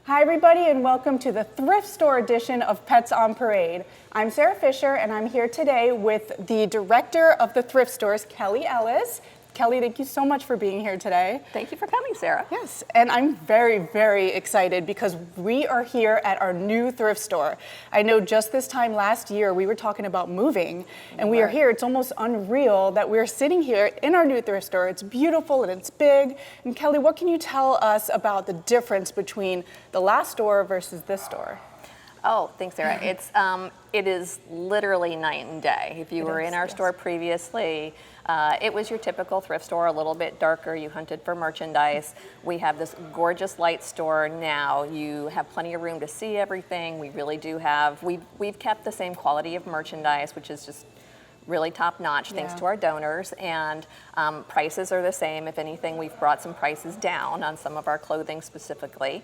Hi everybody and welcome to the thrift store edition of Pets on Parade. I'm Sarah Fisher and I'm here today with the director of the thrift stores, Kelly Ellis. Kelly, thank you so much for being here today. Thank you for coming, Sarah. Yes, and I'm very, very excited because we are here at our new thrift store. I know just this time last year we were talking about moving and we are here. It's almost unreal that we're sitting here in our new thrift store. It's beautiful and it's big. And Kelly, what can you tell us about the difference between the last store versus this store? Oh, thanks, Sarah. It is literally night and day. If you were in our store previously, it was your typical thrift store, a little bit darker. You hunted for merchandise. We have this gorgeous light store now. You have plenty of room to see everything. We really do have. We've kept the same quality of merchandise, which is just really top notch, thanks to our donors, and prices are the same. If anything, we've brought some prices down on some of our clothing specifically,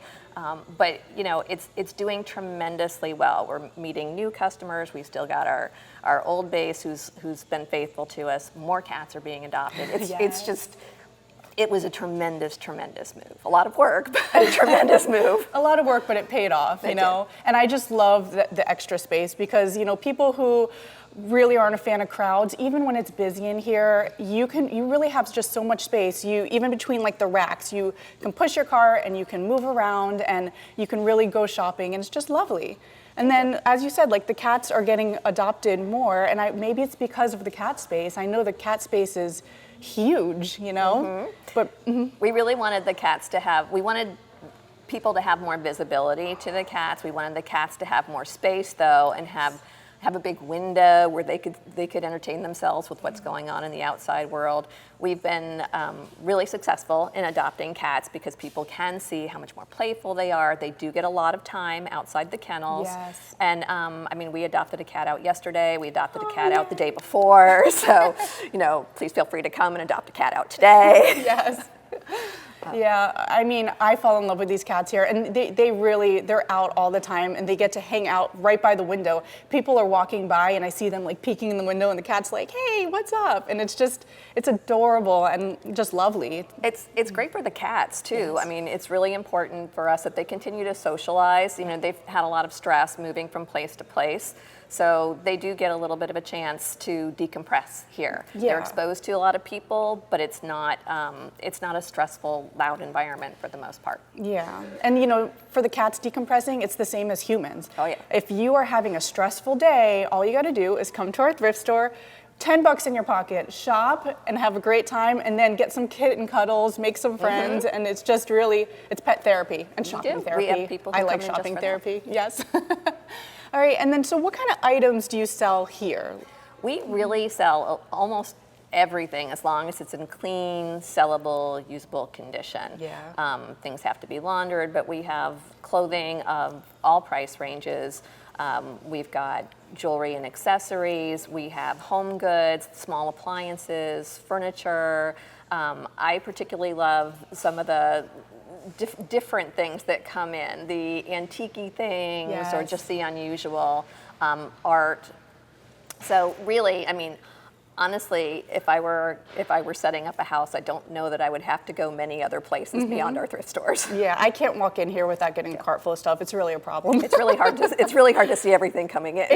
but you know, it's doing tremendously well. We're meeting new customers. We've still got our old base who's been faithful to us. More cats are being adopted. It was a tremendous move. A lot of work, but a tremendous move. A lot of work, but it paid off, you know? And I just love the extra space because, you know, people who really aren't a fan of crowds, even when it's busy in here, you really have just so much space. Even between like the racks, you can push your car and you can move around and you can really go shopping and it's just lovely. And then, as you said, like the cats are getting adopted more and maybe it's because of the cat space. I know the cat space is huge, you know? But we really wanted the cats to have, we wanted people to have more visibility to the cats. We wanted the cats to have more space though and have a big window where they could entertain themselves with what's going on in the outside world. We've been really successful in adopting cats because people can see how much more playful they are. They do get a lot of time outside the kennels. Yes. And I mean, we adopted a cat out yesterday. We adopted a cat out the day before. So, you know, please feel free to come and adopt a cat out today. Yes. Yeah, I mean, I fall in love with these cats here, and they're out all the time, and they get to hang out right by the window. People are walking by, and I see them like peeking in the window, and the cat's like, "Hey, what's up?" And it's adorable and just lovely. It's great for the cats too. Yes. I mean, it's really important for us that they continue to socialize. You know, they've had a lot of stress moving from place to place. So they do get a little bit of a chance to decompress here. Yeah. They're exposed to a lot of people, but it's not a stressful, loud environment for the most part. Yeah, and you know, for the cats decompressing, it's the same as humans. Oh yeah. If you are having a stressful day, all you got to do is come to our thrift store, $10 in your pocket, shop and have a great time, and then get some kitten cuddles, make some friends, and it's just really, it's pet therapy and shopping therapy. We have people who I like come in shopping just for therapy. Yes. All right, and then so what kind of items do you sell here? We really sell almost everything as long as it's in clean, sellable, usable condition. Yeah. Things have to be laundered, but we have clothing of all price ranges. We've got jewelry and accessories. We have home goods, small appliances, furniture. I particularly love some of the different things that come in, the antique-y things or just the unusual art. So really, I mean, honestly, if I were setting up a house, I don't know that I would have to go many other places beyond our thrift stores. Yeah, I can't walk in here without getting a cart full of stuff. It's really a problem. It's really hard to see everything coming in.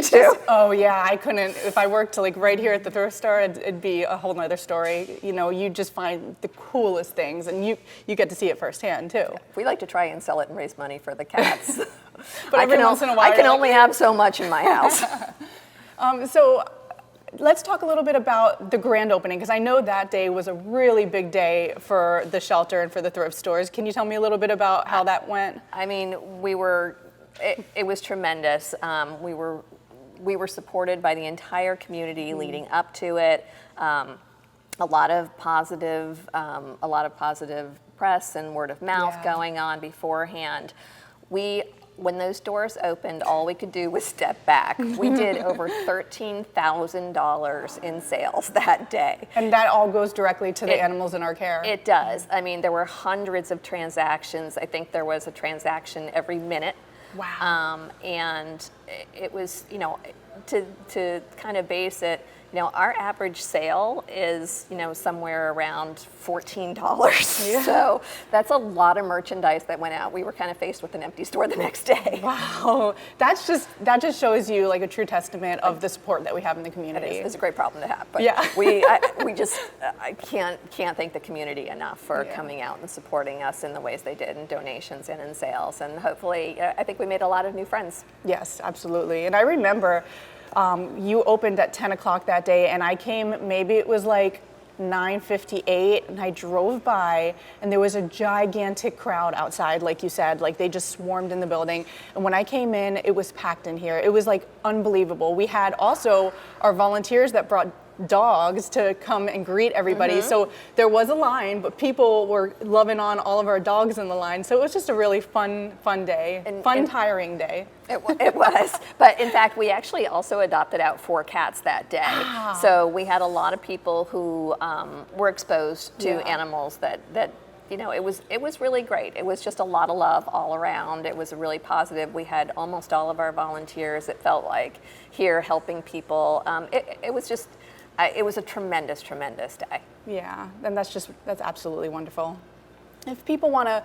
Oh yeah, I couldn't. If I worked like right here at the thrift store, it'd be a whole nother story. You know, you just find the coolest things, and you get to see it firsthand too. Yeah. We like to try and sell it and raise money for the cats. But every once in a while, I can only have so much in my house. So let's talk a little bit about the grand opening, because I know that day was a really big day for the shelter and for the thrift stores. Can you tell me a little bit about how that went? I mean, it was tremendous. We were supported by the entire community leading up to it. A lot of positive press and word of mouth going on beforehand. When those doors opened, all we could do was step back. We did over $13,000 in sales that day. And that all goes directly to the animals in our care. It does. I mean, there were hundreds of transactions. I think there was a transaction every minute. Wow. And it was, you know, to kind of base it, our average sale is, somewhere around $14. Yeah. So that's a lot of merchandise that went out. We were kind of faced with an empty store the next day. Wow, that just shows you like a true testament of the support that we have in the community. It's a great problem to have, but yeah. I can't thank the community enough for coming out and supporting us in the ways they did in donations and in sales, and hopefully, I think we made a lot of new friends. Yes, absolutely. And I remember you opened at 10 o'clock that day, and I came, maybe it was like 9:58, and I drove by, and there was a gigantic crowd outside, like you said, like they just swarmed in the building. And when I came in, it was packed in here. It was like unbelievable. We had also our volunteers that brought dogs to come and greet everybody. So there was a line, but people were loving on all of our dogs in the line. So it was just a really fun day, tiring day. It was, but in fact, we actually also adopted out 4 cats that day. Wow. So we had a lot of people who were exposed to animals that it was really great. It was just a lot of love all around. It was really positive. We had almost all of our volunteers, it felt like, here helping people. It was a tremendous, tremendous day. Yeah, and that's absolutely wonderful. If people want to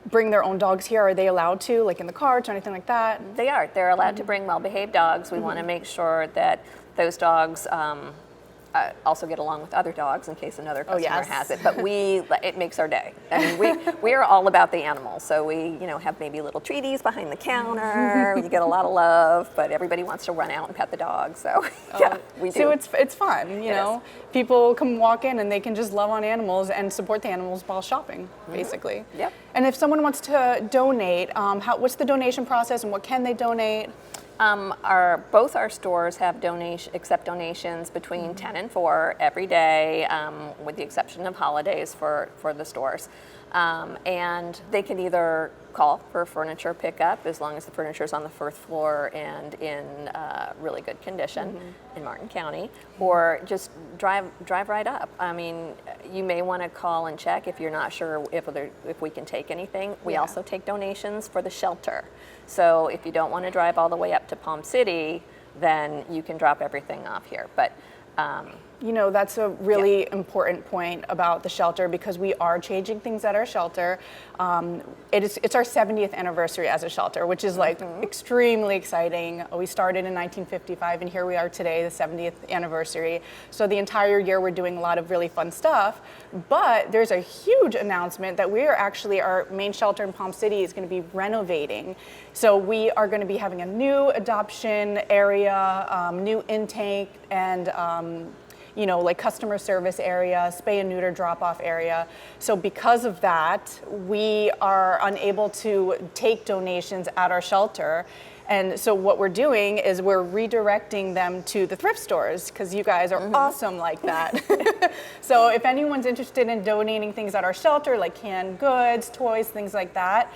bring their own dogs here, are they allowed to, like in the carts or anything like that? They are. They're allowed to bring well-behaved dogs. We want to make sure that those dogs also get along with other dogs in case another customer has it. But it makes our day. I mean, we are all about the animals. So we, have maybe little treaties behind the counter. You get a lot of love, but everybody wants to run out and pet the dog. So we do. So it's fun, you know. People can walk in and they can just love on animals and support the animals while shopping, basically. Yep. And if someone wants to donate, what's the donation process and what can they donate? Both our stores have accept donations between 10 and 4 every day, with the exception of holidays for the stores. And they can either call for furniture pickup as long as the furniture is on the first floor and in really good condition in Martin County, or just drive right up. I mean, you may want to call and check if you're not sure if we can take anything. We also take donations for the shelter. So if you don't want to drive all the way up to Palm City, then you can drop everything off here. But that's a really important point about the shelter, because we are changing things at our shelter. It's our 70th anniversary as a shelter, which is like extremely exciting. We started in 1955, and here we are today, the 70th anniversary. So the entire year we're doing a lot of really fun stuff. But there's a huge announcement that our main shelter in Palm City is going to be renovating. So we are going to be having a new adoption area, new intake, and like customer service area, spay and neuter drop-off area. So because of that, we are unable to take donations at our shelter. And so what we're doing is we're redirecting them to the thrift stores, because you guys are awesome like that. So if anyone's interested in donating things at our shelter, like canned goods, toys, things like that,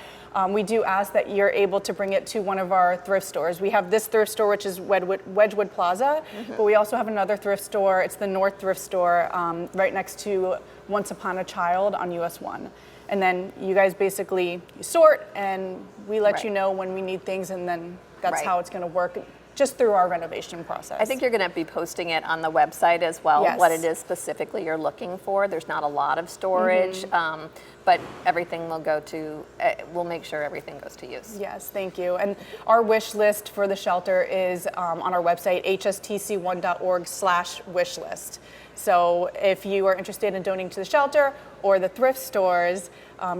we do ask that you're able to bring it to one of our thrift stores. We have this thrift store, which is Wedgwood Plaza, but we also have another thrift store. It's the North Thrift Store, right next to Once Upon a Child on US 1. And then you guys basically sort, and we let you know when we need things, and then that's how it's going to work, just through our renovation process. I think you're going to be posting it on the website as well, what it is specifically you're looking for. There's not a lot of storage, but everything will go to, we'll make sure everything goes to use. Yes, thank you. And our wish list for the shelter is on our website, hstc1.org/wishlist. So if you are interested in donating to the shelter or the thrift stores,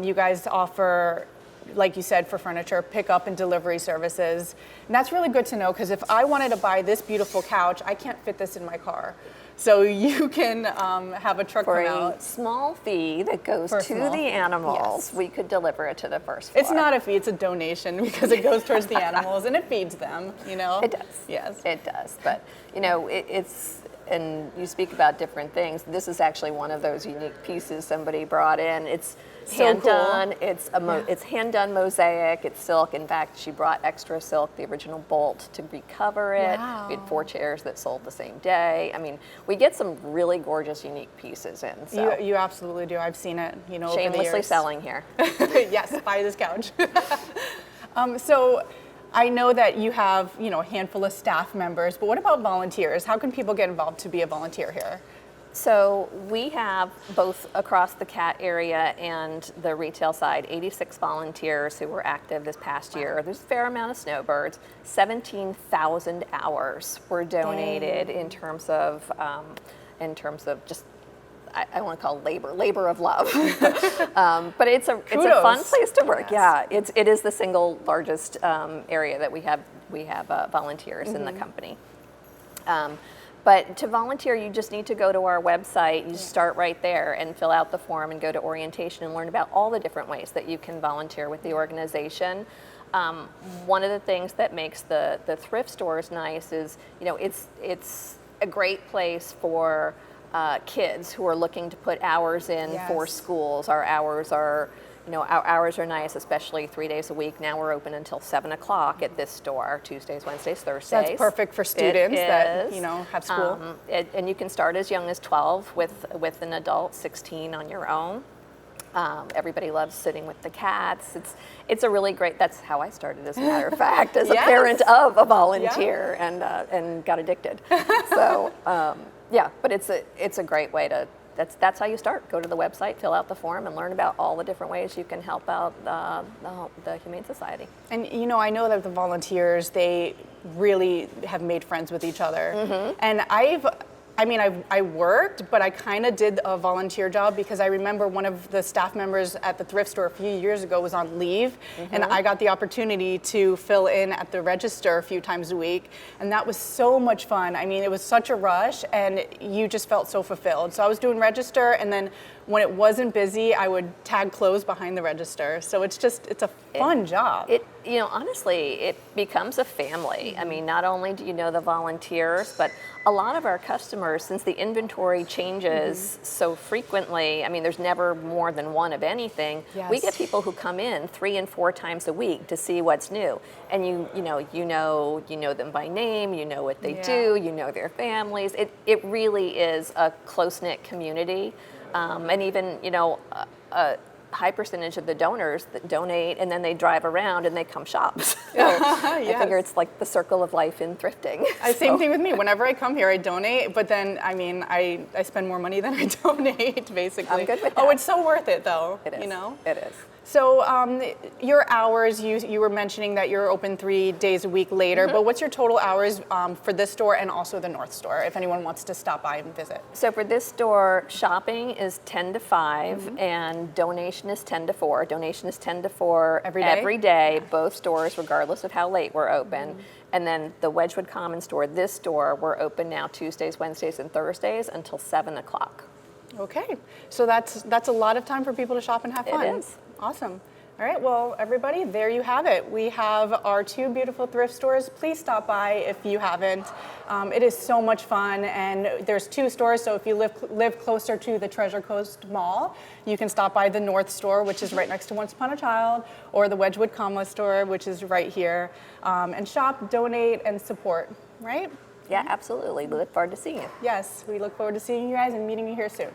you guys offer, like you said, for furniture, pickup and delivery services. And that's really good to know, because if I wanted to buy this beautiful couch, I can't fit this in my car. So you can have a truck come out. For a small fee that goes to the animals, we could deliver it to the first floor. It's not a fee, it's a donation, because it goes towards the animals and it feeds them, It does. Yes. It does. But, it's, and you speak about different things. This is actually one of those unique pieces somebody brought in. It's hand done. It's it's hand done mosaic. It's silk. In fact, she brought extra silk, the original bolt, to recover it. Wow. We had 4 chairs that sold the same day. I mean, we get some really gorgeous, unique pieces in. So you absolutely do. I've seen it. Over the shamelessly years. selling here. Yes, buy this couch. So I know that you have, a handful of staff members, but what about volunteers? How can people get involved to be a volunteer here? So we have both across the cat area and the retail side, 86 volunteers who were active this past year. There's a fair amount of snowbirds. 17,000 hours were donated in terms of just, I want to call labor of love. But it's a fun place to work. Yes. Yeah, it is the single largest area that we have volunteers in the company. But to volunteer, you just need to go to our website. You start right there and fill out the form and go to orientation and learn about all the different ways that you can volunteer with the organization. One of the things that makes the thrift stores nice is, it's a great place for kids who are looking to put hours in for schools. Our hours are nice, especially 3 days a week. Now we're open until 7 o'clock at this store, Tuesdays, Wednesdays, Thursdays. So that's perfect for students that, have school. And you can start as young as 12 with an adult, 16 on your own. Everybody loves sitting with the cats. It's a really great, that's how I started, as a matter of fact, as a parent of a volunteer and got addicted. So, but it's a great way to, that's how you start. Go to the website, fill out the form, and learn about all the different ways you can help out the Humane Society. And I know that the volunteers, they really have made friends with each other. And I worked, but I kind of did a volunteer job because I remember one of the staff members at the thrift store a few years ago was on leave, and I got the opportunity to fill in at the register a few times a week, and that was so much fun. I mean, it was such a rush, and you just felt so fulfilled. So I was doing register, and then when it wasn't busy, I would tag clothes behind the register. So it's a fun job. Honestly, it becomes a family. I mean, not only do you know the volunteers, but a lot of our customers, since the inventory changes so frequently, I mean, there's never more than one of anything. Yes. We get people who come in 3 and 4 times a week to see what's new. And you know them by name, you know what they do, you know their families. It really is a close-knit community. And even, a high percentage of the donors that donate, and then they drive around and they come shop. So I figure it's like the circle of life in thrifting. Same thing with me. Whenever I come here, I donate, but then, I spend more money than I donate, basically. I'm good with that. Oh, it's so worth it, though. It is. It is. So your hours, you were mentioning that you're open 3 days a week later, but what's your total hours for this store and also the North store, if anyone wants to stop by and visit? So for this store, shopping is 10 to 5 and donation is 10 to 4. Donation is 10 to 4 every day, both stores, regardless of how late we're open. And then the Wedgwood Common store, this store, we're open now Tuesdays, Wednesdays, and Thursdays until 7 o'clock. Okay, so that's a lot of time for people to shop and have fun. It is. Awesome. All right, well, everybody, there you have it. We have our 2 beautiful thrift stores. Please stop by if you haven't. It is so much fun, and there's 2 stores, so if you live closer to the Treasure Coast Mall, you can stop by the North store, which is right next to Once Upon a Child, or the Wedgwood Common store, which is right here, and shop, donate, and support, right? Yeah, absolutely. We look forward to seeing you. Yes, we look forward to seeing you guys and meeting you here soon.